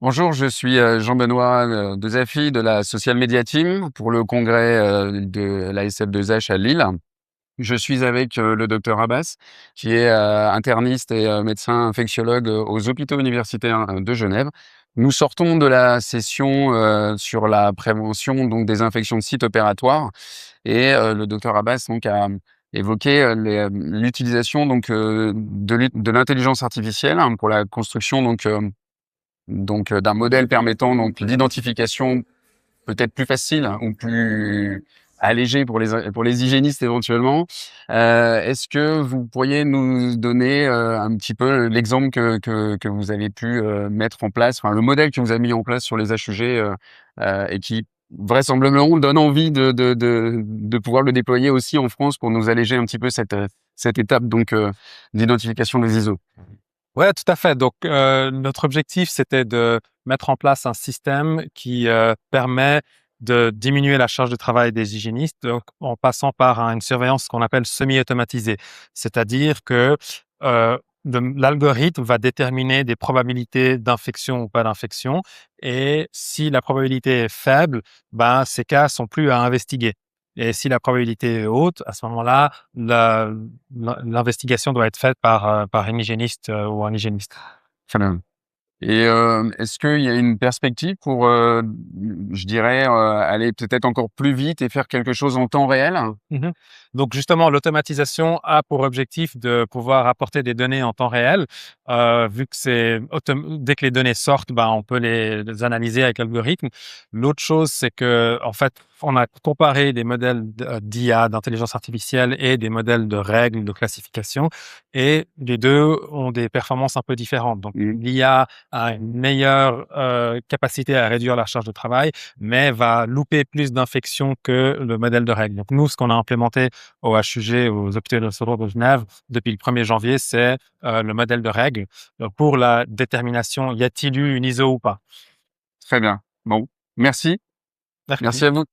Bonjour, je suis Jean-Benoît Dezafi de la Social Media Team pour le congrès de la SF2H à Lille. Je suis avec le docteur Abbas, qui est interniste et médecin infectiologue aux hôpitaux universitaires de Genève. Nous sortons de la session sur la prévention donc des infections de sites opératoires et le docteur Abbas donc a évoqué l'utilisation donc de l'intelligence artificielle pour la construction d'un modèle permettant donc l'identification peut-être plus facile ou plus allégé pour les hygiénistes éventuellement. Est-ce que vous pourriez nous donner un petit peu l'exemple que vous avez pu mettre en place, enfin le modèle que vous avez mis en place sur les HUG et qui vraisemblablement donne envie de pouvoir le déployer aussi en France pour nous alléger un petit peu cette étape donc d'identification des ISO. Ouais, tout à fait. Donc, notre objectif, c'était de mettre en place un système qui permet de diminuer la charge de travail des hygiénistes, donc en passant par une surveillance qu'on appelle semi-automatisée. C'est-à-dire que euh, l'algorithme va déterminer des probabilités d'infection ou pas d'infection, et si la probabilité est faible, ben, ces cas sont plus à investiguer. Et si la probabilité est haute, à ce moment-là, l'investigation doit être faite par un hygiéniste ou un hygiéniste. Très bien. Et est-ce qu'il y a une perspective pour, je dirais, aller peut-être encore plus vite et faire quelque chose en temps réel? Mhm. Donc justement, l'automatisation a pour objectif de pouvoir apporter des données en temps réel. Vu que dès que les données sortent, ben, on peut les analyser avec l'algorithme. L'autre chose, c'est que en fait, on a comparé des modèles d'IA, d'intelligence artificielle, et des modèles de règles de classification, et les deux ont des performances un peu différentes. Donc l'IA a une meilleure capacité à réduire la charge de travail, mais va louper plus d'infections que le modèle de règles. Donc nous, ce qu'on a implémenté au HUG, aux hôpitaux de Genève, depuis le 1er janvier, c'est le modèle de règles pour la détermination, y a-t-il eu une ISO ou pas. Très bien. Bon, merci. Merci Merci. à vous.